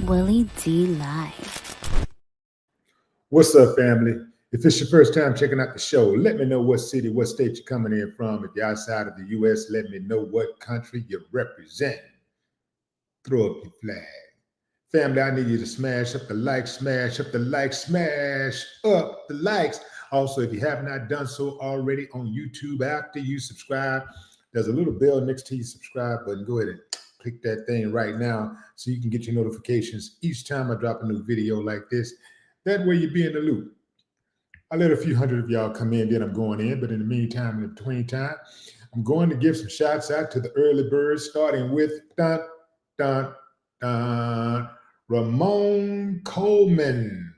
Willie D Live. What's up, family? If it's your first time checking out the show, let me know what city, what state you're coming in from. If you're outside of the U.S., let me know what country you represent. Throw up your flag. Family, I need you to smash up the like, smash up the like, smash up the likes. Also, if you have not done so already on YouTube, after you subscribe, there's a little bell next to your subscribe button. Go ahead and click that thing right now so you can get your notifications each time I drop a new video like this. That way you be in the loop. I let a few hundred of y'all come in, then I'm going in. But in the meantime, in the between time, I'm going to give some shouts out to the early birds, starting with dun, dun, dun, Ramon Coleman.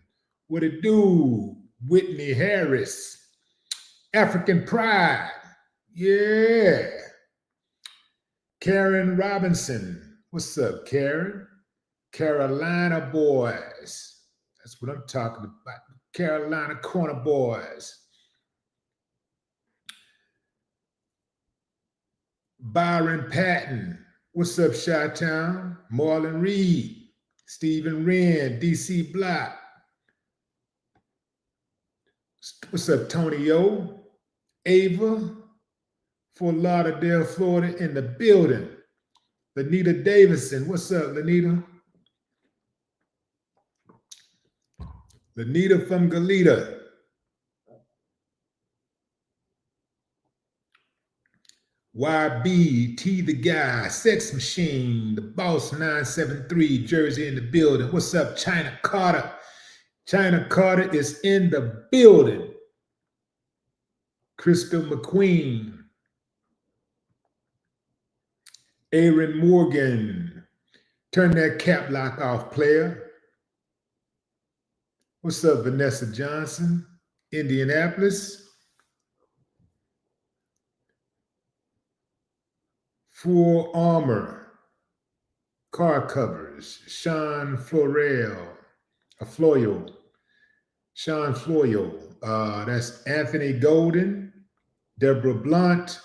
What it do? Whitney Harris. African Pride. Yeah. Karen Robinson. What's up, Karen? Carolina Boys. That's what I'm talking about. Carolina Corner Boys. Byron Patton. What's up, Chi-Town? Marlon Reed. Stephen Wren. DC Block. What's up, Tony O? Ava. Fort Lauderdale, Florida, in the building. Lanita Davison. What's up, Lanita? Lanita from Goleta. YB, T the Guy, Sex Machine, The Boss 973, Jersey in the building. What's up, China Carter? China Carter is in the building. Crystal McQueen. Aaron Morgan. Turn that cap lock off, player. What's up, Vanessa Johnson? Indianapolis. Full Armor. Car Covers. Sean Florio. Sean Florio. That's Anthony Golden. Deborah Blunt.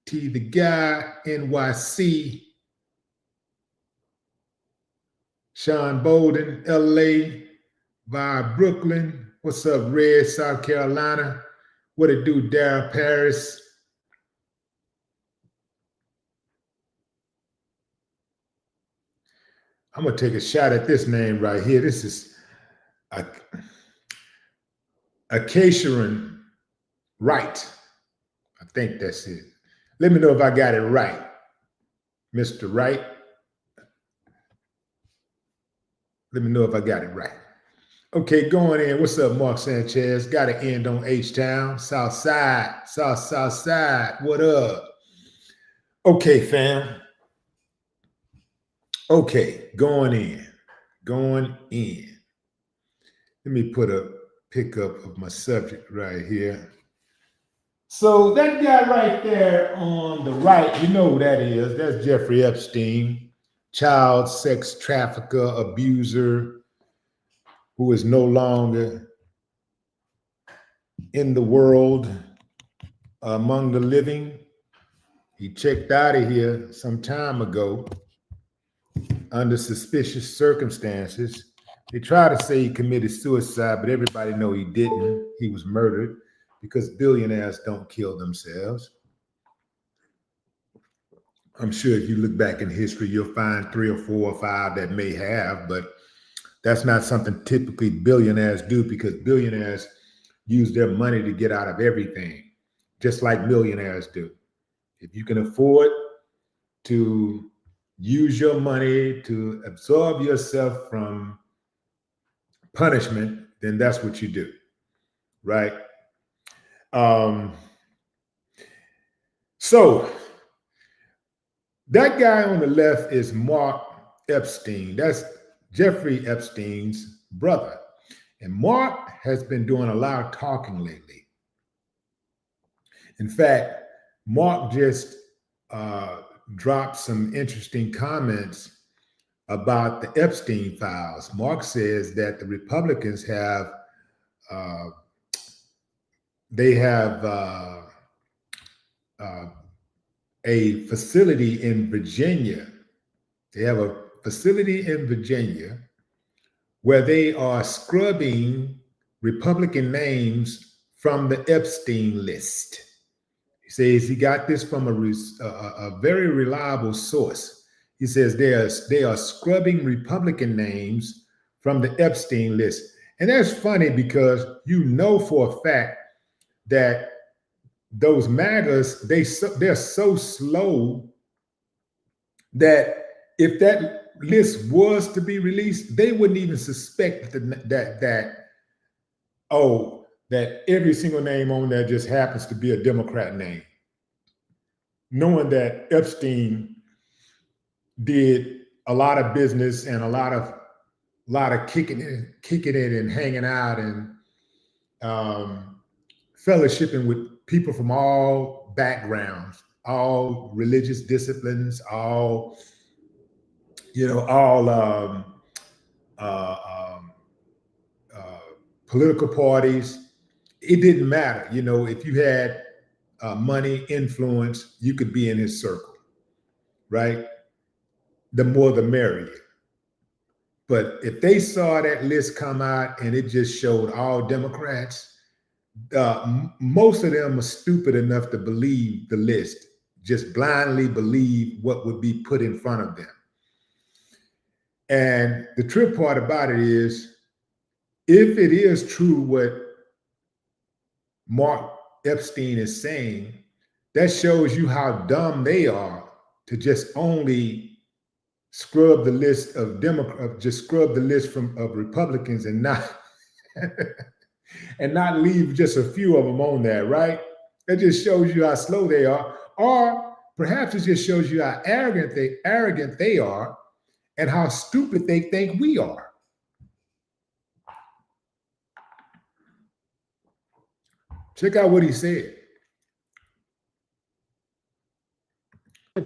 T the Guy. NYC. Sean Bolden. LA. Via Brooklyn. What's up, Red, South Carolina? What it do, Darryl Paris? I'm going to take a shot at this name right here. This is Acacian Wright. I think that's it. Let me know if I got it right, Mr. Wright. Let me know if I got it right. Okay, going in. What's up, Mark Sanchez? Got to end on H-Town. South Side. South Side. What up? Okay, fam. Okay, going in. Let me put a pickup of my subject right here. So that guy right there on the right, you know who that is. That's Jeffrey Epstein, child sex trafficker, abuser, who is no longer in the world among the living. He checked out of here some time ago under suspicious circumstances. They try to say he committed suicide, but everybody know he didn't. He was murdered because billionaires don't kill themselves. I'm sure if you look back in history, you'll find 3 or 4 or 5 that may have, but that's not something typically billionaires do, because billionaires use their money to get out of everything, just like millionaires do. If you can afford to use your money to absorb yourself from punishment, then that's what you do, right? So that guy on the left is Mark Epstein. That's Jeffrey Epstein's brother. And Mark has been doing a lot of talking lately. In fact, Mark just dropped some interesting comments about the Epstein files. Mark says that the Republicans have a facility in Virginia. They have a facility in Virginia where they are scrubbing Republican names from the Epstein list. He says he got this from a very reliable source. He says they are scrubbing Republican names from the Epstein list. And that's funny because you know for a fact that those MAGAs, they're so slow that if that list was to be released, they wouldn't even suspect that every single name on there just happens to be a Democrat name. Knowing that Epstein did a lot of business and a lot of kicking it and hanging out and fellowshipping with people from all backgrounds, all religious disciplines, all political parties. It didn't matter. If you had money, influence, you could be in his circle, right? The more the merrier. But if they saw that list come out and it just showed all Democrats, most of them are stupid enough to believe the list, just blindly believe what would be put in front of them. And the trip part about it is, if it is true what Mark Epstein is saying, that shows you how dumb they are to just only scrub the list of Democrats, just scrub the list of Republicans and not and not leave just a few of them on there, right? That just shows you how slow they are, or perhaps it just shows you how arrogant they are, and how stupid they think we are. Check out what he said.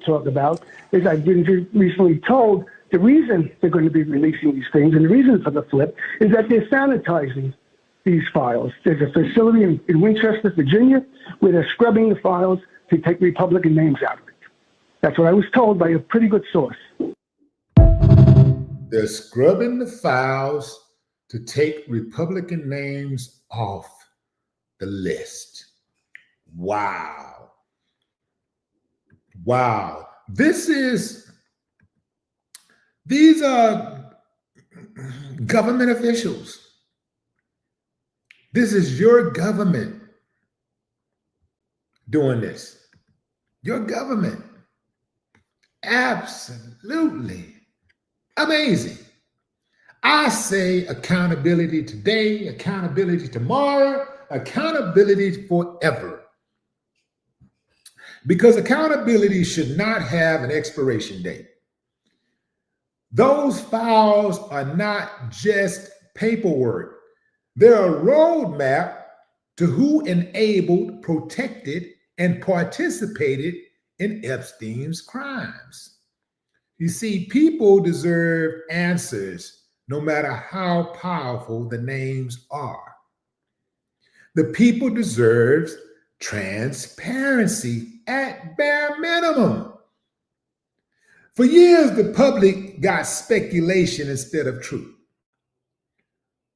Talk about is I've been recently told the reason they're going to be releasing these things and the reason for the flip is that they're sanitizing these files. There's a facility in Winchester, Virginia, where they're scrubbing the files to take Republican names out of it. That's what I was told by a pretty good source. They're scrubbing the files to take Republican names off the list. Wow. These are government officials. This is your government doing this. Your government. Absolutely amazing. I say accountability today, accountability tomorrow, accountability forever. Because accountability should not have an expiration date. Those files are not just paperwork. They're a roadmap to who enabled, protected, and participated in Epstein's crimes. You see, people deserve answers no matter how powerful the names are. The people deserve transparency at bare minimum. For years, the public got speculation instead of truth.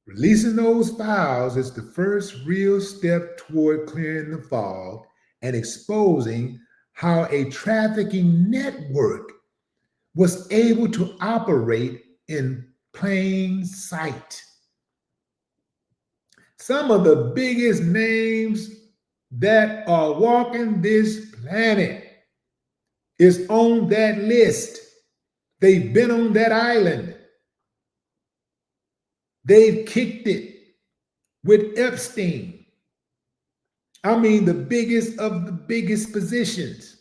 Releasing those files is the first real step toward clearing the fog and exposing how a trafficking network was able to operate in plain sight. Some of the biggest names that are walking this planet is on that list. They've been on that island. They've kicked it with Epstein. I mean, the biggest of the biggest positions.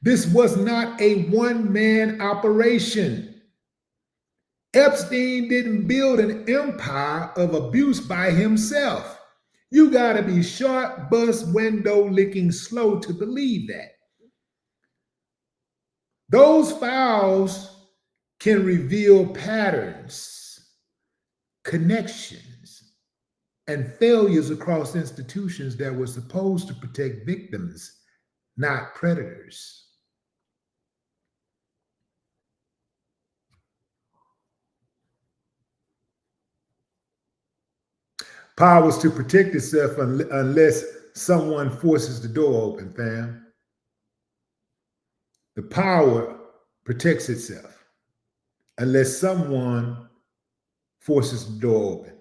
This was not a one-man operation. Epstein didn't build an empire of abuse by himself. You got to be sharp, bus, window licking slow to believe that. Those files can reveal patterns, connections, and failures across institutions that were supposed to protect victims, not predators. Power is to protect itself unless someone forces the door open, fam. The power protects itself unless someone forces the door open.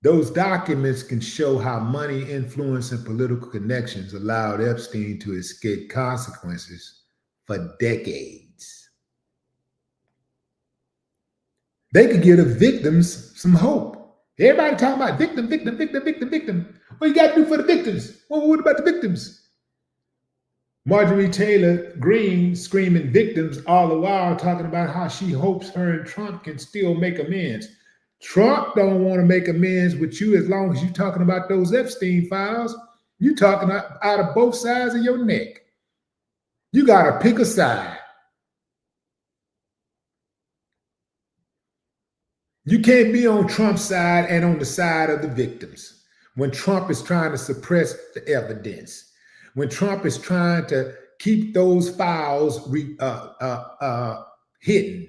Those documents can show how money, influence, and political connections allowed Epstein to escape consequences for decades. They could give the victims some hope. Everybody talking about victim. What you got to do for the victims? What about the victims? Marjorie Taylor Greene screaming victims all the while, talking about how she hopes her and Trump can still make amends. Trump don't want to make amends with you as long as you're talking about those Epstein files. You're talking out of both sides of your neck. You got to pick a side. You can't be on Trump's side and on the side of the victims when Trump is trying to suppress the evidence, when Trump is trying to keep those files hidden.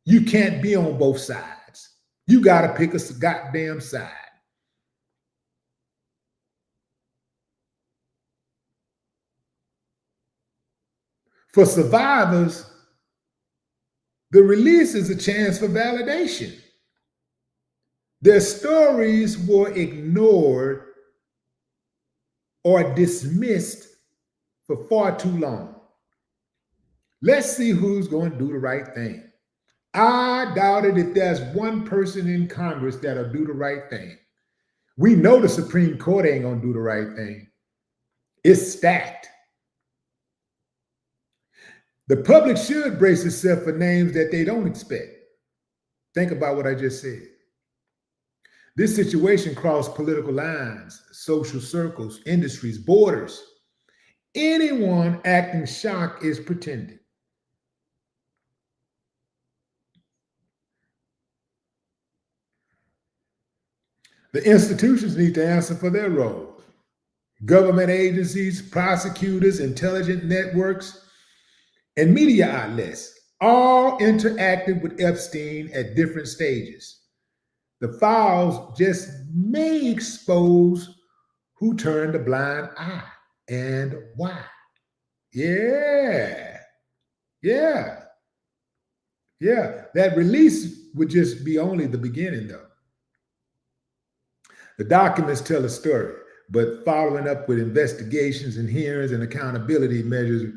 You can't be on both sides. You got to pick a goddamn side. For survivors, the release is a chance for validation. Their stories were ignored or dismissed for far too long. Let's see who's going to do the right thing. I doubt it if there's one person in Congress that'll do the right thing. We know the Supreme Court ain't going to do the right thing. It's stacked. The public should brace itself for names that they don't expect. Think about what I just said. This situation crossed political lines, social circles, industries, borders. Anyone acting shocked is pretending. The institutions need to answer for their roles. Government agencies, prosecutors, intelligence networks, and media outlets all interacted with Epstein at different stages. The files just may expose who turned a blind eye and why. Yeah. That release would just be only the beginning, though. The documents tell a story, but following up with investigations and hearings and accountability measures,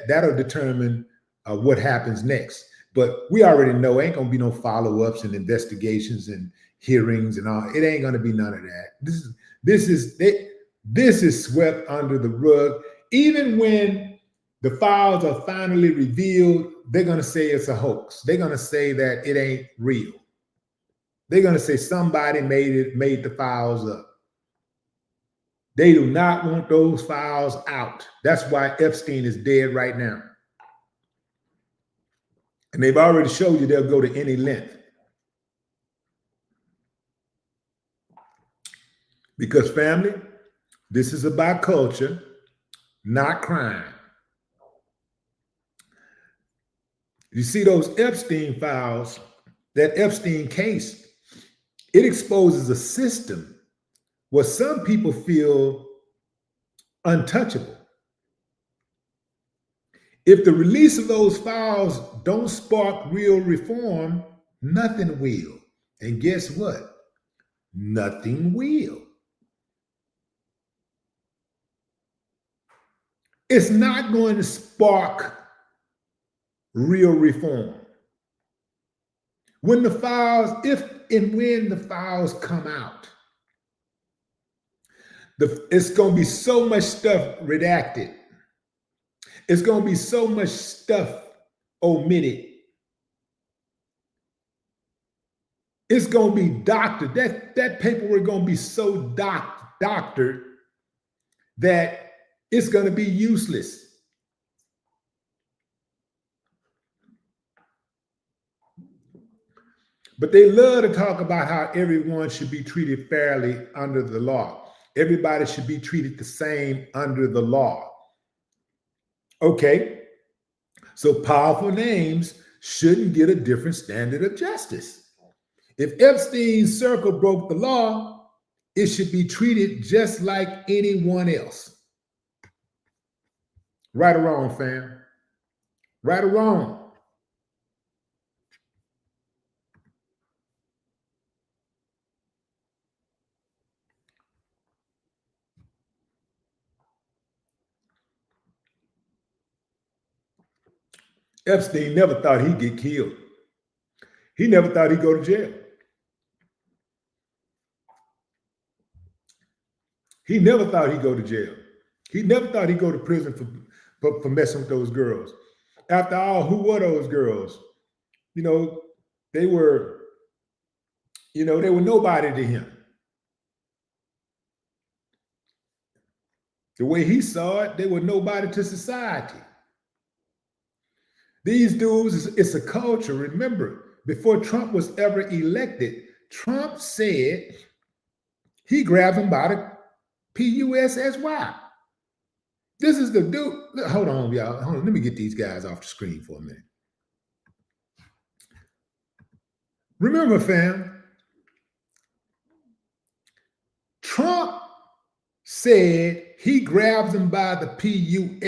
that'll determine what happens next. But we already know ain't gonna be no follow-ups and investigations and hearings and all. It ain't gonna be none of that. This is swept under the rug. Even when the files are finally revealed, they're gonna say it's a hoax. They're gonna say that it ain't real. They're going to say somebody made the files up. They do not want those files out. That's why Epstein is dead right now. And they've already showed you they'll go to any length. Because family, this is about culture, not crime. You see those Epstein files, that Epstein case, it exposes a system where some people feel untouchable. If the release of those files don't spark real reform, nothing will. And guess what? Nothing will. It's not going to spark real reform. When the files, if and when the files come out, it's going to be so much stuff redacted. It's going to be so much stuff omitted. It's going to be doctored. That paperwork going to be so doctored that it's going to be useless. But they love to talk about how everyone should be treated fairly under the law. Everybody should be treated the same under the law. Okay, so powerful names shouldn't get a different standard of justice. If Epstein's circle broke the law, it should be treated just like anyone else. Right or wrong, fam? Right or wrong? Epstein never thought he'd get killed. He never thought he'd go to jail. He never thought he'd go to jail. He never thought he'd go to prison for messing with those girls. After all, who were those girls? They were nobody to him. The way he saw it, they were nobody to society. These dudes, it's a culture. Remember, before Trump was ever elected, Trump said he grabbed him by the PUSSY. This is the dude. Hold on, y'all. Hold on. Let me get these guys off the screen for a minute. Remember, fam, Trump said he grabs him by the PUSSY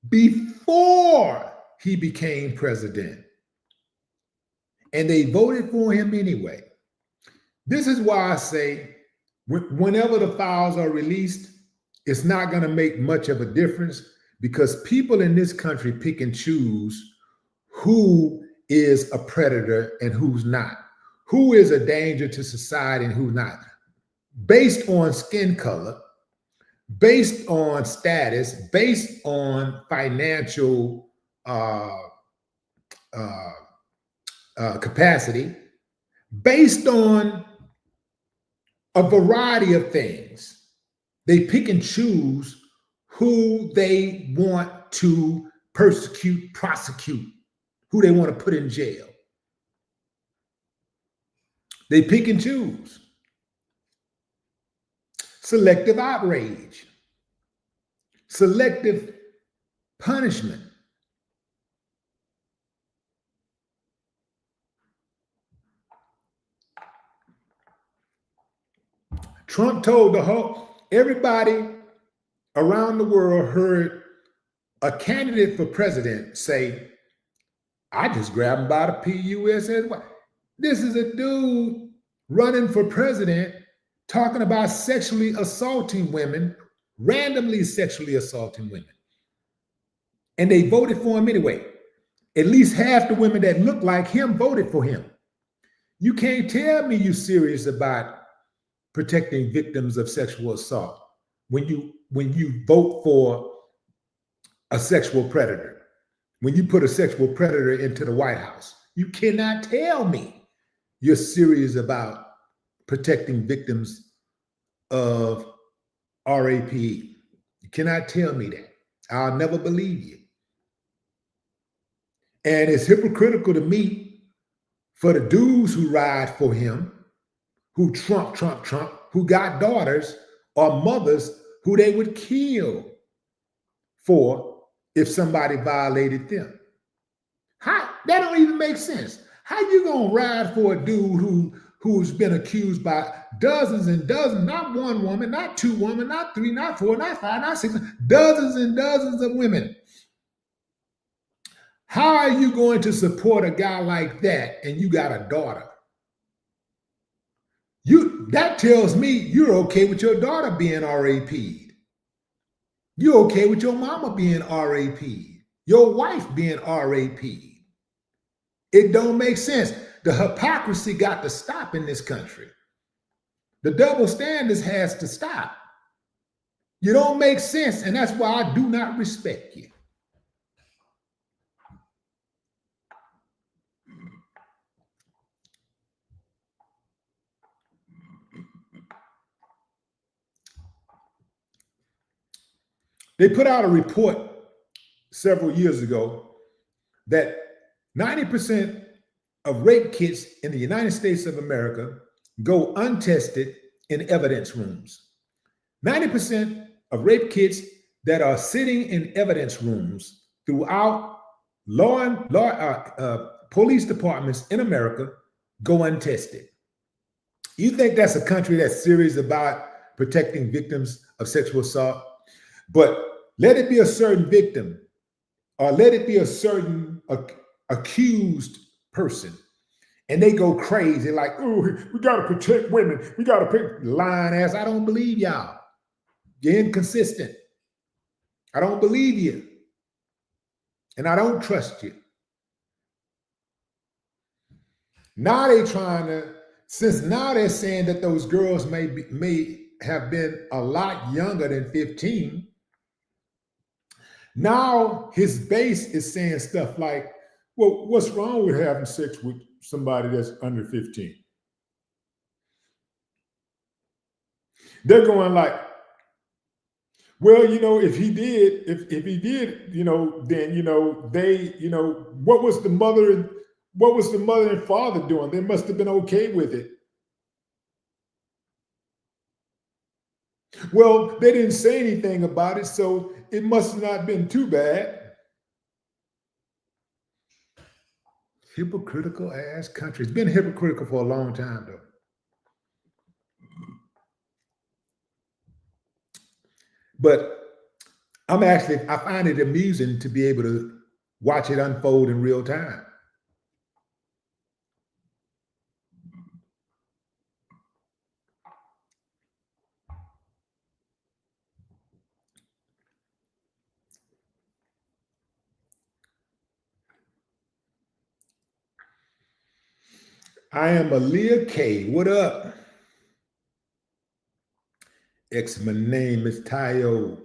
before he became president. And they voted for him anyway. This is why I say whenever the files are released, it's not going to make much of a difference because people in this country pick and choose who is a predator and who's not, who is a danger to society and who's not, based on skin color, based on status, based on financial capacity, based on a variety of things. They pick and choose who they want to persecute, prosecute, who they want to put in jail. They pick and choose. Selective outrage, selective punishment. Trump told everybody around the world heard a candidate for president say, I just grabbed him by the PUSSY. This is a dude running for president talking about sexually assaulting women, randomly sexually assaulting women. And they voted for him anyway. At least half the women that look like him voted for him. You can't tell me you're serious about protecting victims of sexual assault when you vote for a sexual predator, when you put a sexual predator into the White House. You cannot tell me you're serious about protecting victims of rape. You cannot tell me that. I'll never believe you. And it's hypocritical to me for the dudes who ride for him, who Trump, who got daughters or mothers who they would kill for if somebody violated them. That don't even make sense. How you gonna ride for a dude who's been accused by dozens and dozens, not one woman, not two women, not three, not four, not five, not six, dozens and dozens of women? How are you going to support a guy like that and you got a daughter? That tells me you're okay with your daughter being RAP'd. You're okay with your mama being RAP'd, your wife being RAP'd. It don't make sense. The hypocrisy got to stop in this country. The double standards has to stop. You don't make sense, and that's why I do not respect you. They put out a report several years ago that 90% of rape kits in the United States of America go untested in evidence rooms. 90% of rape kits that are sitting in evidence rooms throughout police departments in America go untested. You think that's a country that's serious about protecting victims of sexual assault? But let it be a certain victim, or let it be a certain accused person, and they go crazy like, oh, we got to protect women. We got to pick lying ass. I don't believe y'all. You're inconsistent. I don't believe you. And I don't trust you. Now they're trying to, since now they're saying that those girls may have been a lot younger than 15. Now his base is saying stuff like, well, what's wrong with having sex with somebody that's under 15? They're going like, well, you know, if he did, you know, then, you know, they, you know, what was the mother and father doing? They must have been okay with it. Well, they didn't say anything about it, so it must have not been too bad. Hypocritical ass country. It's been hypocritical for a long time, though. But I find it amusing to be able to watch it unfold in real time. I am Aaliyah K. What up? My name is Tayo.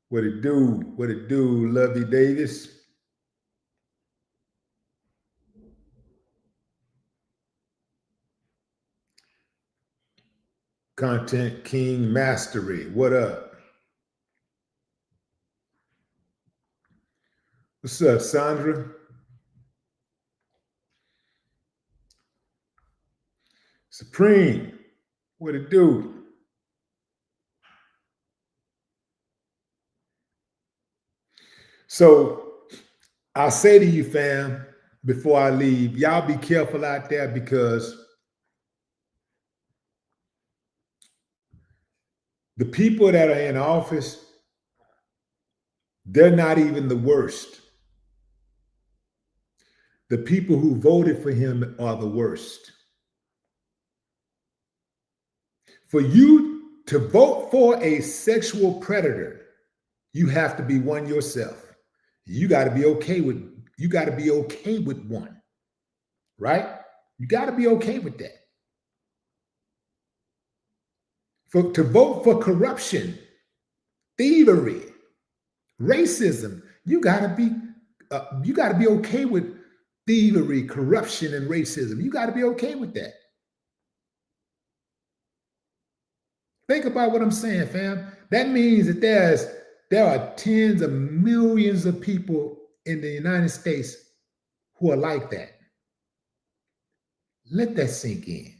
What it do? What it do, Lovey Davis? Content King Mastery. What up? What's up, Sandra? Supreme. What it do? So I'll say to you, fam, before I leave, y'all be careful out there, because the people that are in office, they're not even the worst. The people who voted for him are the worst. For you to vote for a sexual predator, you have to be one yourself. You got to be okay with one, right? You got to be okay with that. To vote for corruption, thievery, racism, you got to be okay with thievery, corruption, and racism. You got to be okay with that. Think about what I'm saying, fam. That means that there are tens of millions of people in the United States who are like that. Let that sink in.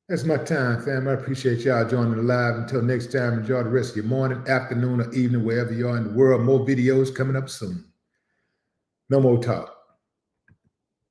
That's my time, fam. I appreciate y'all joining the live. Until next time, enjoy the rest of your morning, afternoon, or evening, wherever you are in the world. More videos coming up soon. No more talk.